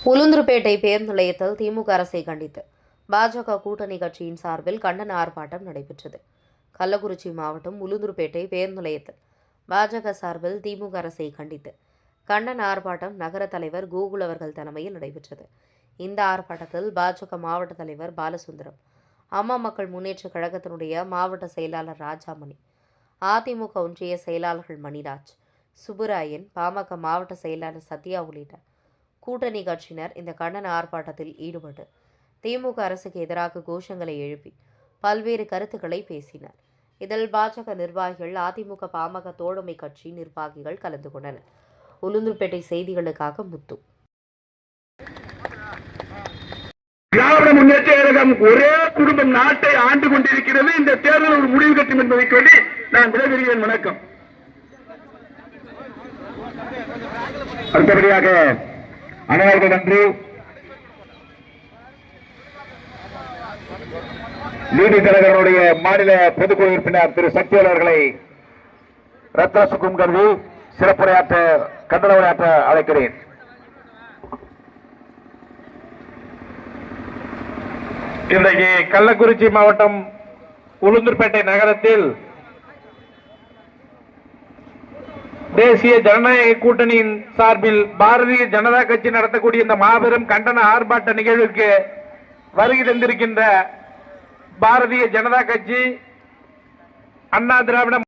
உளுந்தூர்பேட்டை பேருந்து நிலையத்தில் திமுக அரசை கண்டித்து பாஜக கூட்டணி கட்சியின் சார்பில் கண்டன ஆர்ப்பாட்டம் நடைபெற்றது. கள்ளக்குறிச்சி மாவட்டம் உளுந்தூர்பேட்டை பேருந்து நிலையத்தில் பாஜக சார்பில் திமுக அரசை கண்டித்து கண்டன ஆர்ப்பாட்டம் நகர தலைவர் கோகுல் அவர்கள் தலைமையில் நடைபெற்றது. இந்த ஆர்ப்பாட்டத்தில் பாஜக மாவட்ட தலைவர் பாலசுந்தரம், அம்மா மக்கள் முன்னேற்ற கழகத்தினுடைய மாவட்ட செயலாளர் ராஜாமணி, அதிமுக ஒன்றிய செயலாளர்கள் மணிராஜ், சுப்புராயன், பாமக மாவட்ட செயலாளர் சத்யா உள்ளிட்ட கூட்டணி கட்சியினர் இந்த கண்டன ஆர்ப்பாட்டத்தில் ஈடுபட்டு திமுக அரசுக்கு எதிராக கோஷங்களை எழுப்பி பல்வேறு கருத்துக்களை பேசினர். இதில் பாஜக நிர்வாகிகள், அதிமுக, பாமக தோழமை கட்சி நிர்வாகிகள் கலந்து கொண்டனர். உளுந்தூர்பேட்டை செய்திகளுக்காக முத்து. திராவிட முன்னேற்ற கழகம் ஒரே குடும்பம் நாட்டை ஆண்டு கொண்டிருக்கிறது. இந்த தேர்தல் ஒரு முடிவு கட்டும் என்பதை சொல்லி நான் விடைபெறுகிறேன். வணக்கம். அடுத்தபடியாக அனைவருக்கும் நன்றி. நீதி தலைவர்களுடைய மாநில பொதுக்குழு உறுப்பினர் திரு சக்திவேல் அவர்களை ரத்ன சுக்கும் கருதி சிறப்புரையாற்ற கண்டன உரையாற்ற அழைக்கிறேன். இன்றைக்கு கள்ளக்குறிச்சி மாவட்டம் உளுந்தூர்பேட்டை நகரத்தில் தேசிய ஜனநாயக கூட்டணியின் சார்பில் பாரதிய ஜனதா கட்சி நடத்தக்கூடிய இந்த மாபெரும் கண்டன ஆர்ப்பாட்ட நிகழ்வுக்கு வருகை தந்திருக்கின்ற பாரதிய ஜனதா கட்சி, அண்ணா திராவிட